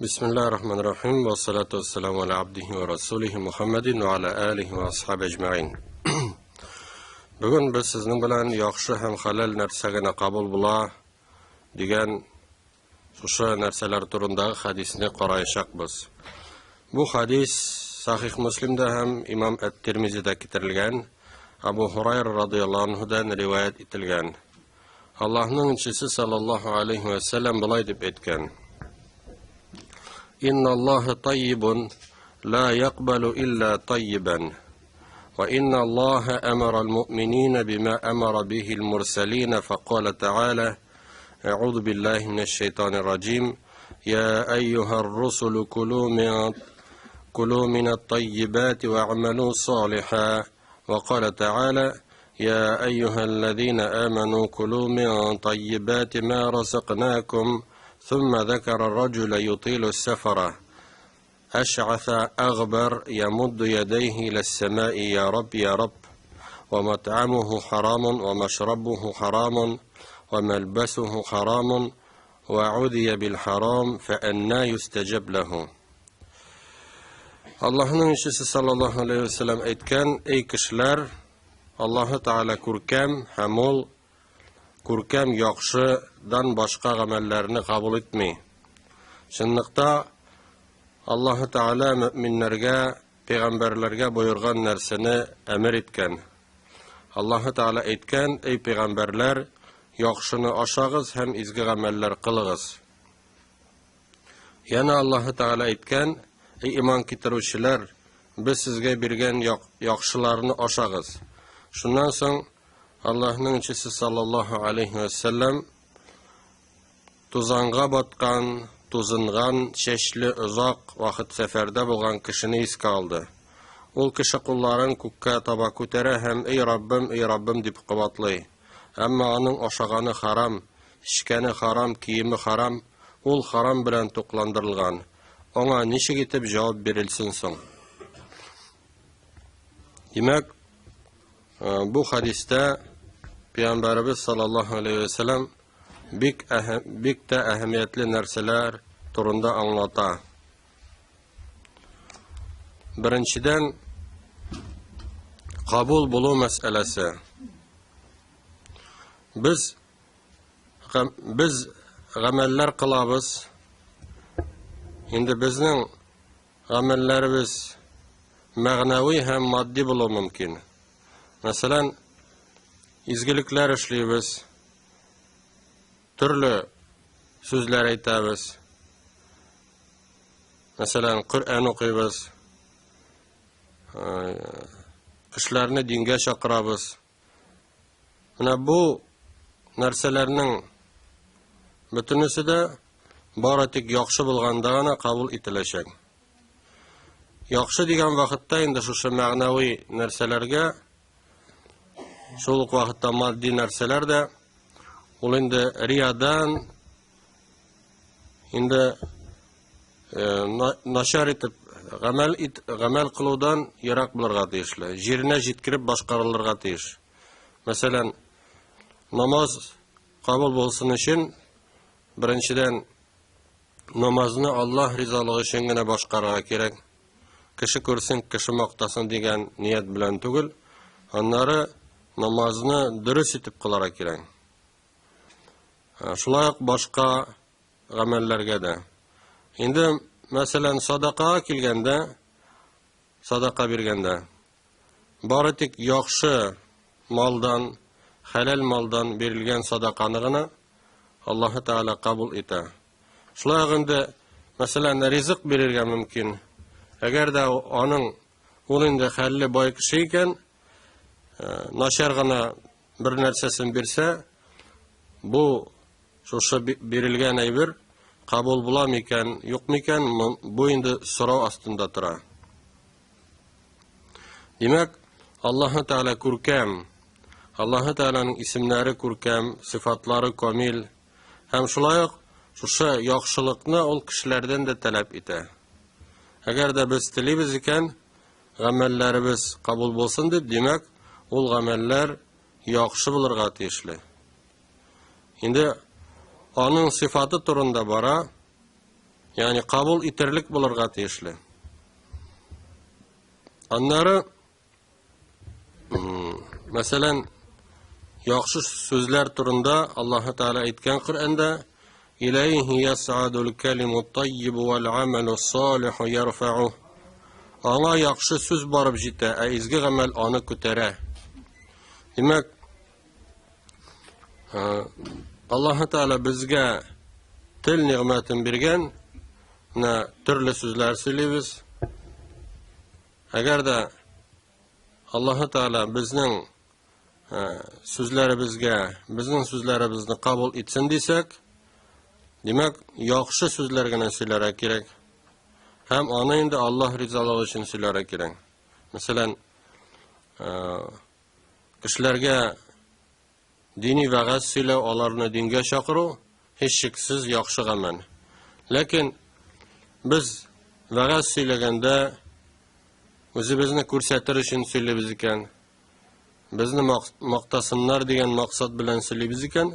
Bismillahirrahmanirrahim. Ve salatu vesselamu ala abdihi ve rasulihi Muhammedin ve ala alihi ve ashabi ecma'in. Bugun biz sizning bilan yaxshi ham halal narsagina qabul bo'la degan o'sha narsalar turindagi hadisni qarayishaqmiz. Bu hadis Sahih Muslimda ham Imom At-Tirmizida keltirilgan, Abu Hurayra radhiyallohu anhudan rivoyat etilgan. Allohning elchisi sallallohu alayhi va sallam bunday deb aytgan: إن الله طيب لا يقبل إلا طيبا وإن الله أمر المؤمنين بما أمر به المرسلين فقال تعالى أعوذ بالله من الشيطان الرجيم يا أيها الرسل كلوا من الطيبات واعملوا صالحا وقال تعالى يا أيها الذين آمنوا كلوا من طيبات ما رزقناكم ثم ذكر الرجل يطيل السفر أشعث أغبر يمد يديه إلى السماء يا رب يا رب ومطعمه حرام ومشربه حرام وملبسه حرام وعذي بالحرام فأنى يستجب له. Allah'ın elçisi sallallahu aleyhi ve sellem aytgan: ey kishilar, Alloh taolo ko'rkam yaxshidan boshqa amallarni qabul etmay. Shunliqda Alloh taolo mu'minlarga, payg'ambarlarga buyurgan narsani amr etgan. Alloh taolo aytgan: ey payg'ambarlar, yaxshini oshag'iz ham ezgi amallar qiling'iz. Yana Alloh taolo aytgan: ey iymon keltiruvchilar, biz sizga bergan yaxshilarni oshag'iz. Shundan so'ng Allah'ın elchisi sallallahu aleyhi ve sellem tuzanga botgan, tuzingan, chechli uzoq vaqt safarda bo'lgan kishini esga oldi. Ul kishi qo'llarini ko'kka toba ko'tara ham ey Rabbim deb quvvatlay. Ammo uning oshagani haram, ichgani haram, kiyimi haram, ul haram bilan to'qlandirilgan. Ona nechig etib javob berilsin so'ng. Demak, bu hadisda Peygamberimiz sallallahu aleyhi ve sellem bik de ehemmiyetli narsalar turunda anlata. Birinchiden qabul bulu meselesi. Biz ameller kılabız. Şimdi bizning amellerimiz ma'naviy hem maddi bulu mümkün. Mesela izgilikler işleyimiz, türlü sözler aytamiz. Mesela Kur'an okuymiz, kişilerini dinge chaqiramiz. Mana bu narsalarning butunisi de baratik yaxshi bo'lgandagina qabul etilashak. Yaxshi degan vaqtda endi shu ma'naviy narsalarga Şoluk vaqtda maddi narsalar da ol endi riyadan endi nashar etib amal qiluvdan yiroq bo'lirga tegishli. Yerine jetkirib boshqarilirga tegish. Masalan, namoz qabul bo'lsin uchun birinchidan namozni Alloh rizoligi uchungina boshqarishga kerak. Kishi ko'rsin, kishi maqtasin degan niyat bilan tugul, onları namazını dürüst etip kılara kerak. Şulayaq başka amellerge de. Endi mesela sadaka kelganda, sadaka berganda, baritik yaxshi maldan, halal maldan berilgan sadakanigina Alloh taolo qabul etadi. Şulayaq endi mesela rizq berilgan mümkün. Agar da onun endi halli boy kishi ekan, naşargana bir narsasin berse, bu şuşa berilgan aybir qabul bulamikan, yo'qmikan, bu endi so'rov ostida turadi. Demak, Alloh taolo ko'rkam, Alloh taolaning ismlari ko'rkam, sifatlari komil, ham shulayq şuşa yaxshilikni ol kishilardan da talab etadi. Agar da biz tilimiz ekan, amallarimiz qabul bo'lsin deb, demak, ol ameller yaxshi bo'lirga tegishli. Endi onun sıfatı turunda bara, Yani qabul etirlik bo'lirga tegishli. Anlari masalan yaxshi so'zlar turida Alloh taolo aytgan Qur'onda ilayhi yas'adul kalimut tayyib wal amalus solih yarfa'u. Аңа yaxshi so'z borib jita, izgi amal аны ko'tara. Demak, Alloh taolo bizga til ne'matin bergan, turli so'zlar so'zlaymiz. Agarda Alloh taolo bizning bizning so'zlarimizni qabul etsin desak, demak, yaxshi so'zlarga so'zlara kerak. Hem ana endi Alloh rizoligi uchun so'zlara kerak. Masalan, kishilarga diniy va'z so'ylab, ularni dinga chaqiruv hech shaksiz yaxshi amal. Lekin biz va'z so'ylaganda o'zimizni ko'rsatish uchun so'ylaymiz ekan, bizni maqtasinlar degan maqsad bilan so'ylaymiz ekan,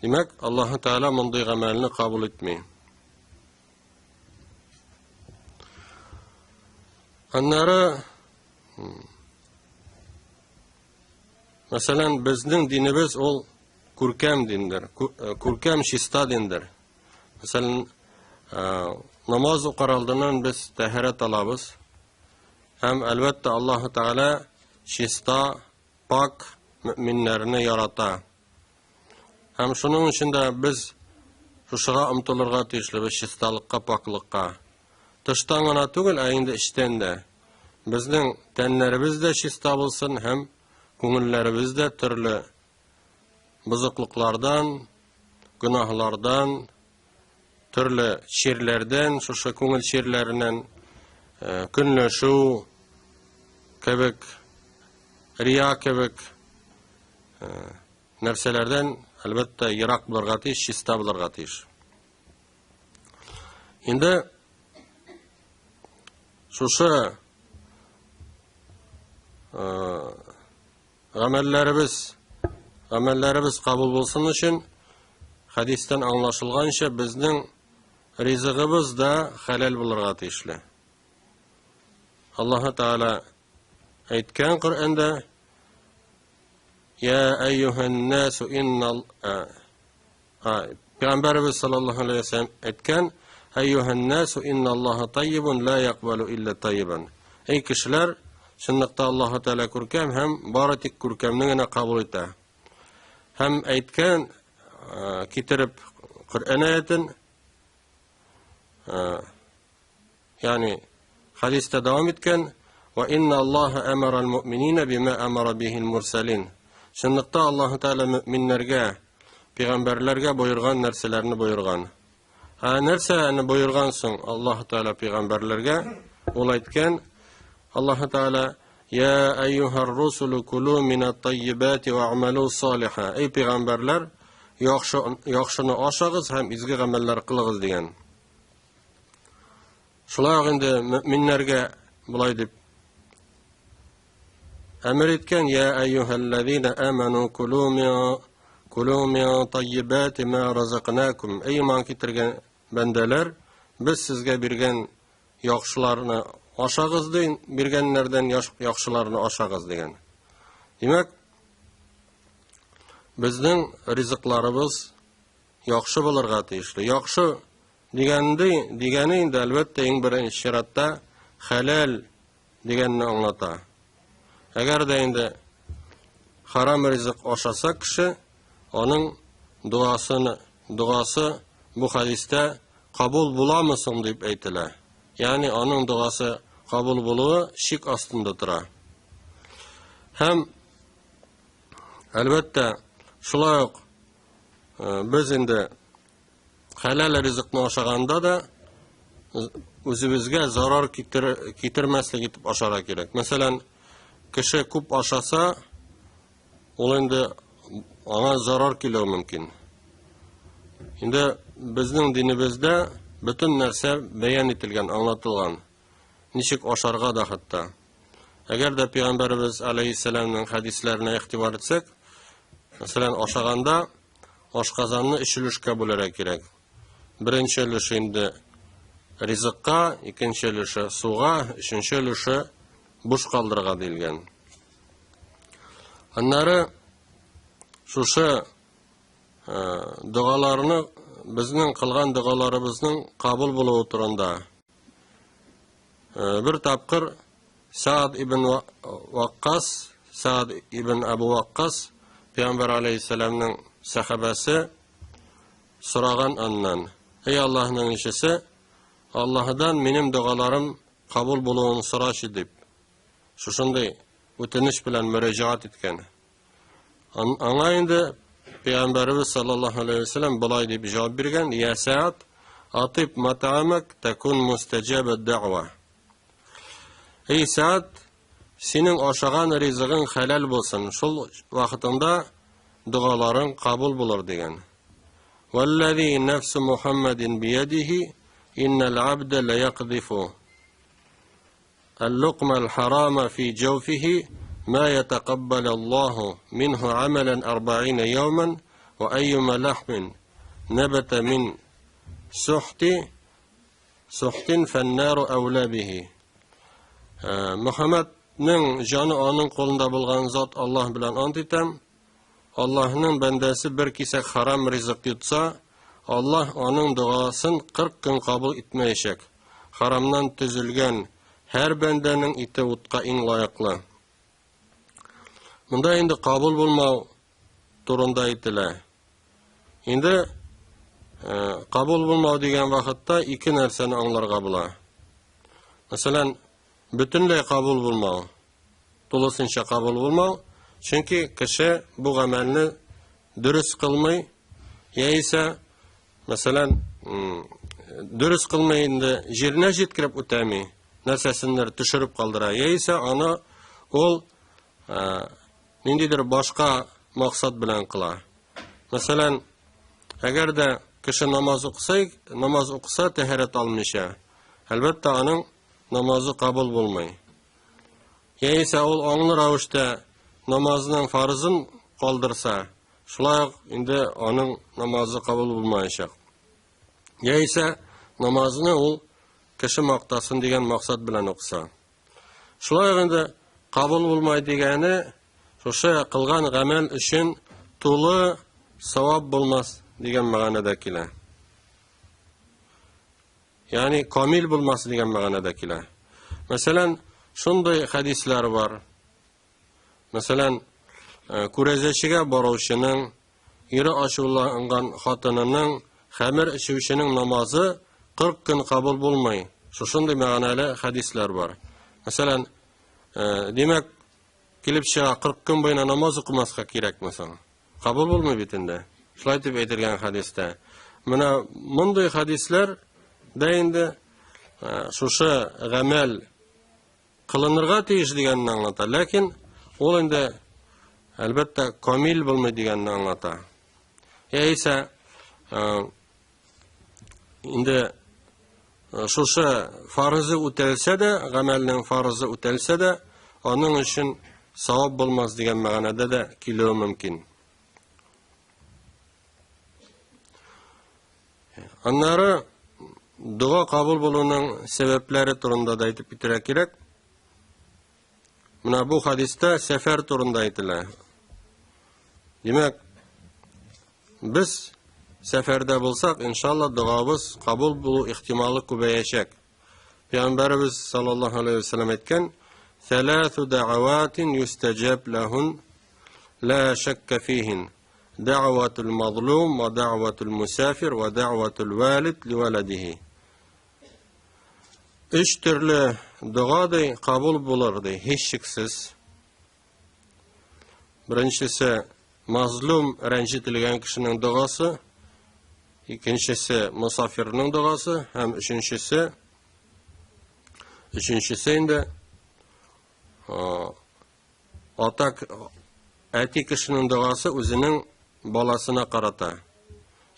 demak, Alloh taolo bunday amalni qabul etmaydi. Anları masalan bizning dinimiz ol ko'rkam dindir, ko'rkam shista dindir. Masalan namoz o'qiraldidan biz tahorat olamiz. Ham albatta Alloh taolo shista, pok mu'minlarni yarata. Ham shuning uchun da biz shushiga umtilirga tegishli, shistalikqa, poklikqa. Tıştan gana tugul ayında işten de bizning tenlerimiz de şista bulsun, hem ko'ngillarimiz de türlü buzuqlıklardan, günahlardan, türlü şiirlerden, şu ko'ngil şiirlerinden künleşu kebek, riya kebek narsalardan albatta yiroq bo'lirga tiyish, shista bo'lirga tiyish. Endi şuşa amellerimiz kabul bulsun için hadisten anlaşılganca bizning rizqimiz da halal bulurga tegishli. Alloh taolo aytgan Qur'onda ya ayyuhan nasu innal Peygamberimiz sallallohu alayhi vasallam aytgan Eyyuhan nasu innallaha tayyibun la yaqbalu illa tayyiban. Ey kishilar, shundoqda Alloh taolo ko'rkam ham bari tik ko'rkamnigina qabul etadi. Ham aytgan keltirib Qur'on oyatin ya'ni hadisda davom etgan va innalloha amara al-mu'minina bima amara bihi al-mursalin. Shundoqda Alloh taolo mu'minlarga, payg'ambarlarga buyurgan narsalarni buyurgan. Narsani buyurgan so'ng Alloh taolo payg'ambarlarga ol aytgan, Alloh taolo ya ayyuhar rusulu kulu minat tayyibati wa'malu solihan. Ey payg'ambarlar, yaxshini oshag'iz ham izgi amallar qiling'iz degan. Shular endi mu'minlarga bulay deb amr etgan ya ayyuhallazina amanu kulu min tayyibati ma razaqnakum. Ey iman keltirgan bandalar, biz sizga bergan yaxshilarni oshag'iz deyin, berganlardan yaxshilarni oshag'iz degan. Demak, bizning rizqlarimiz yaxshi bo'lirga tegishli. Yaxshi degani endi albatta eng birinchi sharatda halal deganni anglatadi. Agarda endi harom rizq oshasa kishi, onun duası bu hadiste kabul bulamısın deyip aytilar. Yani onun duası kabul buluğu şik astında tura. Hem elbette şula yok. Biz indi halal rizqni oshaganda da o'zimizga zarar keltirmaslik etib oshara kerak. Masalan, kishi ko'p oshasa, ol endi ona zarar kelishi mumkin. Endi bizning dinimizda bütün narsa bayon etilgan, anlatilgan. Nechik osharga da hatta. Agar da Payg'ambarimiz alayhissalomning hadislarini e'tibor etsak, masalan, oshaganda oshqozonni ishilishga bo'lar kerak. Birinchi ulushi endi ризыкка, икенче өлеше суга, өченче өлеше буш калдырырга диелгән. Аннары шушы дугаларны безнең кылган дугаларыбызның кабул булуы турында бер тапкыр Саад ибн Абу Ваккас Пәйгамбер алейхиссаламның сахабасы сораган аннан: "Эй Аллаһның илчесе, Аллаһдан минем дугаларым кабул булуын сорашы" дип, шушындай үтенеч белән мөрәҗәгать иткән. Аңа инде Пәйгамбәрбез саллаллаһу алейхи ва саллям булай дип җавап биргән: "Я Саад, атиб мат'амак такун мустаҗабад даъва." Эй Саад, синең ашаган ризыгың хәләл булсын, шул вакытында дугаларың кабул булыр дигән. "Валлази нафсу Мухаммадин биядихи, иннал абда ла яқдифу اللقمة الحرام في جوفه ما يتقبل الله منه عملا 40 يوما وأيما لحم نبت من سحت فالنار أولى به." Muhammadның җаны аның кулында булган зат Аллаһ белән ант итәм, Аллаһның бәндәсе бер кисәк харам ризык йотса, Аллаһ аның дуасын 40 көн кабул итмәячәк. Харамнан төзелгән һәр бәндәнең ите утка иң лаеклы. Монда инде кабул булмау турында әйтелә. Инде кабул булмау дигән вакытта ике нәрсәне аңларга була. Мәсәлән, бөтенләй кабул булмау, тулысынча кабул булмау, чөнки кеше бу гамәлне дөрес кылмый, яисә, мәсәлән, дөрес кылмый инде җиренә җиткереп үтәми, нәрсәсендер төшереп калдыра, яисә аны ул ниндидер башка максат белән кыла. Мәсәлән, әгәр дә кеше намаз укыса тәһарәт алмыйча, әлбәттә аның намазы кабул булмый. Яисә ул аңлы рәвештә намазның фарызын калдырса, шулай инде аның намазы кабул булмаячак. Яисә намазны ул кеше мактасын дигән максат белән укыса. Шулай инде кабул булмай дигәне шушы кылган гамәл өчен тулы савап булмас дигән мәгънәдә килә. Yani kamil bulması diyen мәгънәдә. Mesela şunday hadisler var. Mesela күрәзәчегә баручының, ире ачуланган хатынының, хәмер эчүченең намазы 40 көн кабул булмый. Шушындай мәгънәле хадислар бар. Mesela демәк килеп чыга 40 көн буена намаз укымаска кирәкмәсәң, кабул булмый бит инде. Шулай дип әйтелгән хадистә. Менә мондый хадислар да инде шушы гамәл кылынырга тиеш дигәнне аңлата, ләкин ул инде әлбәттә камил булмый дигәнне аңлата. Яисә инде шушы фарызы үтәлсә дә, гамәлнең фарызы үтәлсә дә, аның өчен савап булмас дигән мәгънәдә дә килүе мөмкин. Аннары дуа кабул булуның сәбәпләре турында да әйтеп китәргә кирәк. Менә бу хадистә сәфәр турында әйтелә. Димәк, без сәфәрдә булсак, иншалла дуабыз кабул булу ихтималы күбәячәк. Пәйгамбәрбез саллаллаһу алейхи ва саллям әйткән: "Саласу даъаватин юстаҗаб лахун ла шакка фихин. Даъватул мазлум ва даъватул мусафир ва даъватул валид ли валадихи." 3 төрле дуа да кабул булыр ди, һич шиксез. Беренчесе мазлум рәнҗетелгән кешенең дуасы, икенчесе мусафирның дуасы һәм өченчесе инде әти кешенең дуасы үзенең баласына карата.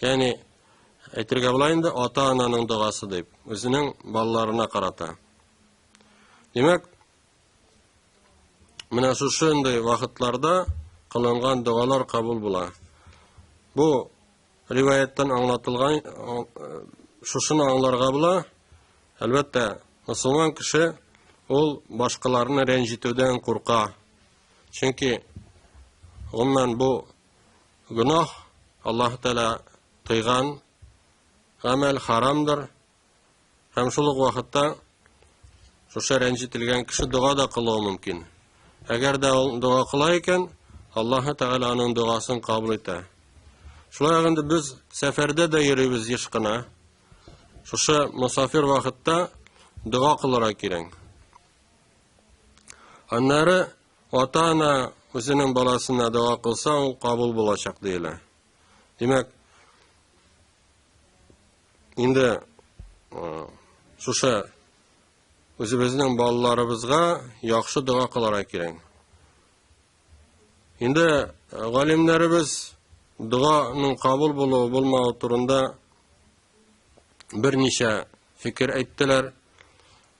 Ягъни әйтергә була инде ата-ананың дуасы дип, үзенең балаларына карата. Димәк, менә шушындай вакытларда кылынган дуалар кабул була. Бу риваяттан аңлатылган, шушыны аңларга була. Әлбәттә, мөселман кеше ул башкаларны рәнҗетүдән курка. Чөнки гомумән бу гөнаһ Аллаһ Тәала тыйган гамәл харамдыр. Һәм шул ук вакытта шушы рәнҗетелгән кеше дуга да кылуы мөмкин. Әгәр дә ул дуга кыла икән, Аллаһ Тәала аның дугасын кабул итә. Шулай инде без сәфәрдә дә йөрибез еш кына. Шушы мусафир вакытта дуга кылырга кирәк. Аннары ата-ана үзенең баласына дуга кылса, ул кабул булачак диелә. Димәк, инде шушы үзебезнең балаларыбызга яхшы дуга кылырга кирәк. Инде галимнәребез дуганың кабул булуы булмауы турында берничә фикер әйттеләр.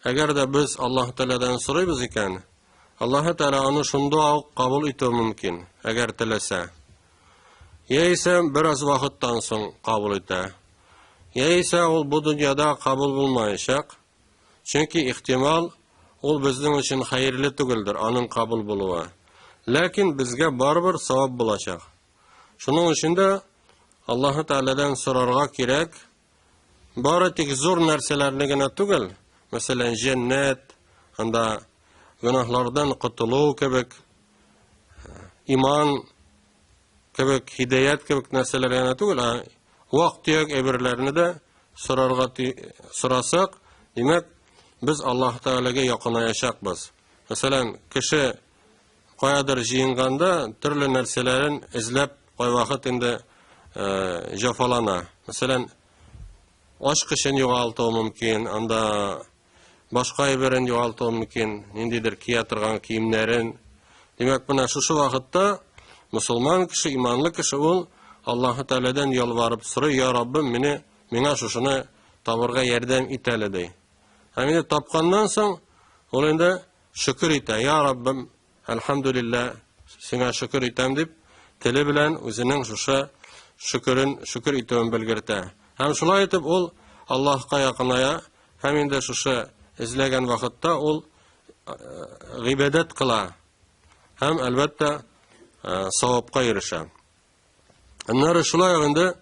Әгәр дә без Аллаһ Тәаләдән сорыйбыз икән, Аллаһ Тәала аны шунда ук кабул итүе мөмкин, әгәр теләсә. Яисә бераз вакыттан соң кабул итә. Яисә ул бу дөньяда кабул булмаячак. Чөнки ихтимал ул безнең өчен хәерле түгелдер, аның кабул булуы. Ләкин безгә барыбер савап булачак. Шуның өчен дә Аллаһ Тәаләдән сорарга кирәк. Бары тик зур нәрсәләрне генә түгел, мәсәлән, җәннәт, анда гөнаһлардан котылу кебек, иман кебек, һидаят кебек нәрсәләр генә түгел, вак-төяк әйберләрне дә сорасак, димәк, без Аллаһ Тәаләгә якынаячакбыз. Мәсәлән, кеше каядыр җыенганда төрле нәрсәләрен эзләп кайвакыт инде җафалана. Мәсәлән, ачкычын югалтуы мөмкин, анда башка әйберен югалтуы мөмкин, ниндидер кия торган киемнәрен. Димәк, менә шушы вакытта мөселман кеше, иманлы кеше ул Аллаһ Тәаләдән ялварып сорый: "Я Раббым, миңа шушыны табырга ярдәм ит әле", ди. Һәм инде тапканнан соң ул инде шөкер итә: "Я Раббым, әлхәмдүлилләһ, сиңа шөкер итәм", дип, теле белән үзенең шушы шөкер итүен белгертә. Һәм шулай итеп ул Аллаһка якыная, һәм инде шушы эзләгән вакытта ул гыйбадәт кыла. Һәм әлбәттә савапка ирешә. Аннары шулай инде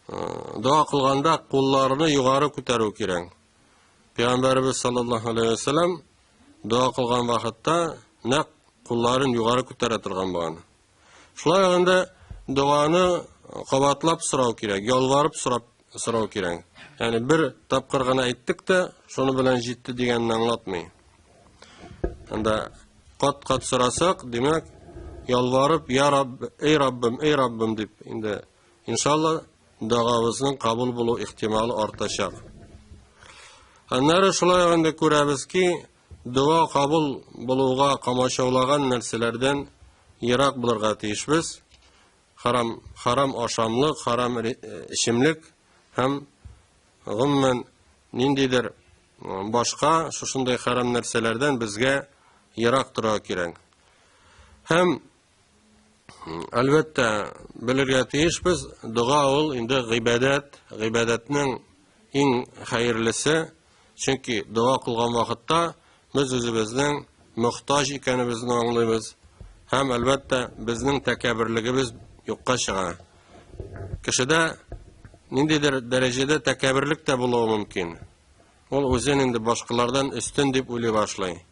дуа кылганда кулларны югары күтәрү кирәк. Пәйгамбәрбез саллаллаһу алейхи ва саллям дуа кылган вакытта нәкъ кулларын югары күтәрә торган булган. Шулай инде дуаны кабатлап сорау кирәк, ялварып сорау кирәк. Ягъни бер тапкыр гына әйттек тә, шуны белән җитте дигәнне аңлатмый. Анда кат-кат сорасак, димәк, ялварып: "Я Рабб, эй Раббым", дип, инде иншалла дуагыбызның кабул булу ихтималы артачак. Аннары шулай инде күрәбез ки, дуа кабул булуга камачаулаган нәрсәләрдән ерак булырга тиешбез. Харам ашамлык, харам ичемлек һәм гомумән ниндидер башка шушындай харам нәрсәләрдән безгә ерак торырга кирәк. Һәм әлбәттә белергә тиешбез, дуа ул инде гыйбадәт, гыйбадәтнең иң хәерлесе. Чөнки дуа кылган вакытта без үзебезнең мохтаҗ икәнебезне аңлыйбыз. Һәм әлбәттә безнең тәкәбберлегебез юкка чыга. Кешедә ниндидер дәрәҗәдә тәкәбберлек тә булуы мөмкин. Ул үзен инде башкалардан өстен дип уйлый башлый.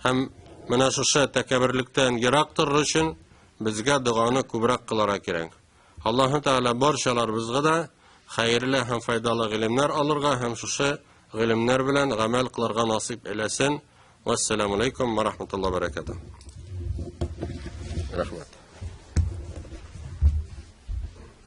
Һәм менә шушы тәкәбберлектән ерак торыр өчен безгә дуаны күбрәк кылырга кирәк. Аллаһ Тәала барчаларыбызга да хәерле һәм файдалы гыйлемнәр алырга һәм шушы гыйлемнәр белән гамәл кылырга насыйп әйләсен. Вассаламу алейкум ва рахматуллаһи ва баракатуһ. Рахмат.